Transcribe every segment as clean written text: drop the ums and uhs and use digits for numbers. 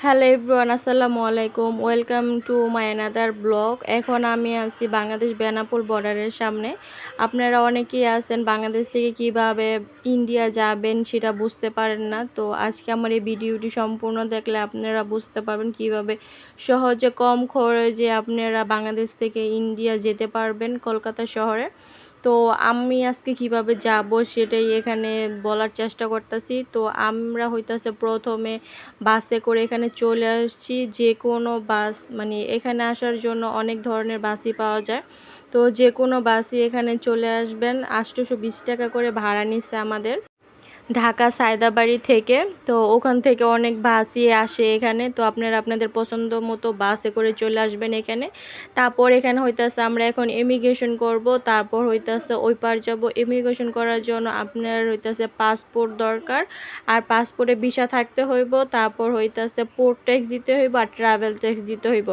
Hello everyone, আসসালামু আলাইকুম। Welcome to my another blog. এখন আমি আছি বাংলাদেশ বেনাপোল বর্ডারের সামনে। আপনারা অনেকেই আছেন বাংলাদেশ থেকে কিভাবে ইন্ডিয়া যাবেন সেটা বুঝতে পারেন না। তো আজকে আমার এই ভিডিওটি সম্পূর্ণ দেখলে আপনারা বুঝতে পারবেন কিভাবে সহজে কম খরচে আপনারা বাংলাদেশ থেকে ইন্ডিয়া যেতে পারবেন কলকাতা শহরে। তো আমি আজকে কিভাবে যাব সেটাই এখানে বলার চেষ্টা করতেছি। তো আমরা হইতাছে প্রথমে বাসে করে এখানে চলে আসছি। যে কোনো বাস মানে এখানে আসার জন্য অনেক ধরনের বাসই পাওয়া যায়। তো যে কোনো বাসই এখানে চলে আসবেন। 820 টাকা করে ভাড়া নিচ্ছে আমাদের ঢাকা সায়দাবাড়ি থেকে। তো ওখান থেকে অনেক বাসই আসে এখানে। তো আপনারা আপনাদের পছন্দ মতো বাসে করে চলে আসবেন এখানে। তারপর এখানে হইতাছে আমরা এখন ইমিগ্রেশন করব। তারপর হইতাছে ওই পার যাব। ইমিগ্রেশন করার জন্য আপনার হইতাছে পাসপোর্ট দরকার, আর পাসপোর্টে ভিসা থাকতে হইব। তারপর হইতাছে পোর্ট ট্যাক্স দিতে হইব আর ট্রাভেল ট্যাক্স দিতে হইব।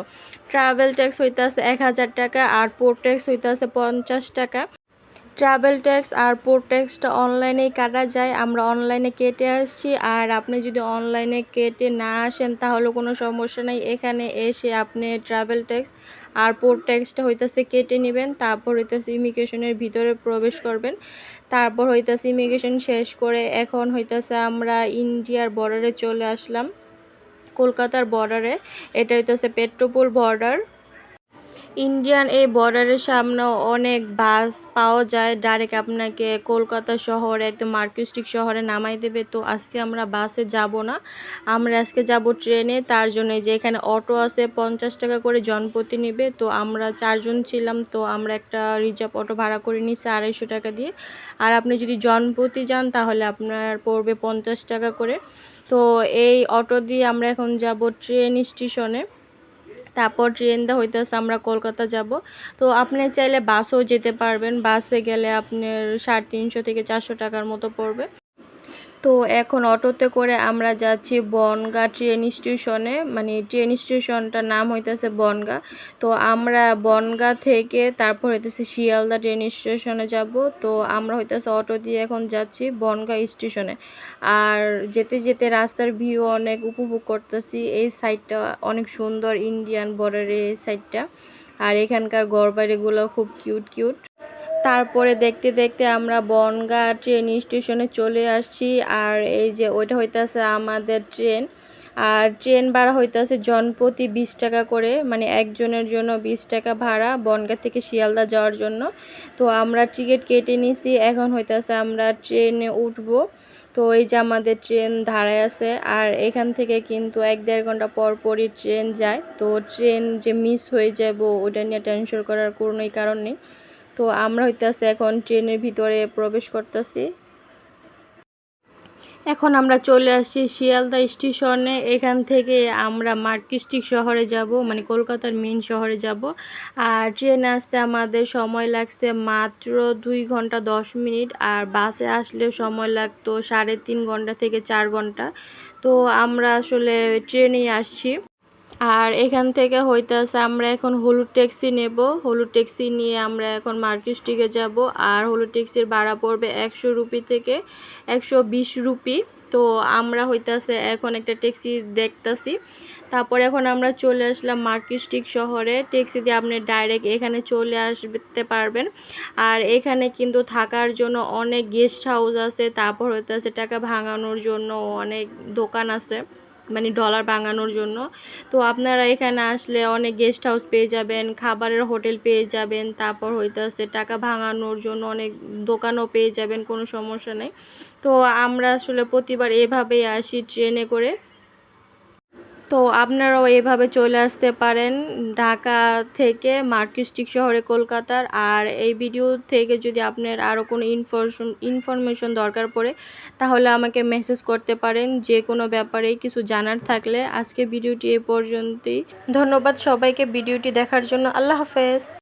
ট্রাভেল ট্যাক্স হইতাছে 1000 টাকা আর পোর্ট ট্যাক্স হইতাছে 50 টাকা। ট্রাভেল ট্যাক্স আর পোর্ট ট্যাক্সটা অনলাইনেই কাটা যায়। আমরা অনলাইনে কেটে আসছি। আর আপনি যদি অনলাইনে কেটে না আসেন তাহলে কোনো সমস্যা নেই। এখানে এসে আপনি ট্রাভেল ট্যাক্স আর পোর্ট ট্যাক্সটা হইতাছে কেটে নেবেন। তারপর হইতাছে ইমিগ্রেশনের ভিতরে প্রবেশ করবেন। তারপর হইতাছে ইমিগ্রেশন শেষ করে এখন হইতাছে আমরা ইন্ডিয়ার বর্ডারে চলে আসলাম, কলকাতার বর্ডারে। এটা হইতাছে পেট্রোপোল বর্ডার। ইন্ডিয়ান এই বর্ডারের সামনে অনেক বাস পাওয়া যায়, ডাইরেক্ট আপনাকে কলকাতা শহরে একদম মার্কেস্টিক শহরে নামাই দেবে। তো আজকে আমরা বাসে যাব না, আমরা আজকে যাব ট্রেনে। তার জন্য যে এখানে অটো আছে 50 টাকা করে জনপ্রতি নেবে। তো আমরা 4 জন ছিলাম, তো আমরা একটা রিজার্ভ অটো ভাড়া করে নিচ্ছি 250 টাকা দিয়ে। আর আপনি যদি জনপ্রতি যান তাহলে আপনার পড়বে 50 টাকা করে। তো এই অটো দিয়ে আমরা এখন যাব ট্রেন স্টেশনে। তারপর ট্রেনটা হইতেছে আমরা কলকাতা যাব। তো আপনি চাইলে বাসেও যেতে পারবেন। বাসে গেলে আপনার 350 থেকে 400 টাকার মতো পড়বে। তো এখন অটোতে করে আমরা যাচ্ছি বনগাঁ ট্রেন স্টেশনে, মানে ট্রেন স্টেশনটার নাম হইতেছে বনগাঁ। তো আমরা বনগাঁ থেকে তারপর হইতেছে শিয়ালদা ট্রেন স্টেশনে যাব। তো আমরা হইতেছে অটো দিয়ে এখন যাচ্ছি বনগাঁ স্টেশনে। আর যেতে যেতে রাস্তার ভিউ অনেক উপভোগ করতেছি। এই সাইডটা অনেক সুন্দর, ইন্ডিয়ান বর্ডারের এই সাইডটা। আর এখানকার ঘরবাড়িগুলো খুব কিউট কিউট। তারপরে দেখতে দেখতে আমরা বনগাঁ ট্রেন স্টেশনে চলে আসছি। আর এই যে ওইটা হইতাছে আমাদের ট্রেন। আর ট্রেন ভাড়া হইতাছে জনপ্রতি 20 টাকা করে, মানে একজনের জন্য 20 টাকা ভাড়া বনগাঁ থেকে শিয়ালদা যাওয়ার জন্য। তো আমরা টিকিট কেটে নিছি, এখন হইতাছে আমরা ট্রেনে উঠবো। তো এই যে আমাদের ট্রেন দাঁড়ায় আছে। আর এখান থেকে কিন্তু 1-1.5 ঘন্টা পর পরই ট্রেন যায়। তো ট্রেন যে মিস হয়ে যাব ওটা নিয়ে টেনশন করার কোনোই কারণ নেই। তো আমরা হইতাছে এখন ট্রেনের ভিতরে প্রবেশ করতেছি। এখন আমরা চলে আসছি শিয়ালদা স্টেশনে। এখান থেকে আমরা মার্কেস্টিক শহরে যাব, মানে কলকাতার মেন শহরে যাব। আর ট্রেনে আসতে আমাদের সময় লাগছে মাত্র 2 ঘন্টা 10 মিনিট। আর বাসে আসলে সময় লাগতো 3.5 ঘন্টা থেকে 4 ঘন্টা। তো আমরা আসলে ট্রেনেই আসছি। আর এখান থেকে হইতাছে আমরা এখন হলুদ ট্যাক্সি নেব। হলুদ ট্যাক্সি নিয়ে আমরা এখন মার্কেস্টিকে যাব। আর হলুদ ট্যাক্সির ভাড়া পড়বে 100 রুপি থেকে 120 রুপি। তো আমরা হইতাছে এখন একটা ট্যাক্সি দেখতাছি। তারপর এখন আমরা চলে আসলাম মার্কেস্টিক শহরে। ট্যাক্সি দিয়ে আপনি ডাইরেক্ট এখানে চলে আসতে পারবেন। আর এখানে কিন্তু থাকার জন্য অনেক গেস্ট হাউস আছে। তারপর হইতাছে টাকা ভাঙানোর জন্য অনেক দোকান আছে, মানে ডলার ভাঙানোর জন্য। তো আপনারা এখানে আসলে অনেক গেস্ট হাউস পেয়ে যাবেন, খাবারের হোটেল পেয়ে যাবেন। তারপর হইতাছে টাকা ভাঙানোর জন্য অনেক দোকানও পেয়ে যাবেন, কোনো সমস্যা নেই। তো আমরা আসলে প্রতিবার এভাবেই আসি ট্রেনে করে। তো আপনারাও এভাবে চলে আসতে পারেন ঢাকা থেকে মার্কেস্টিক শহরে কলকাতার। আর এই ভিডিও থেকে যদি আপনার আরও কোনো ইনফরমেশন দরকার পড়ে তাহলে আমাকে মেসেজ করতে পারেন, যে কোনো ব্যাপারেই কিছু জানার থাকলে। আজকে ভিডিওটি এ পর্যন্তই। ধন্যবাদ সবাইকে ভিডিওটি দেখার জন্য। আল্লাহ হাফেজ।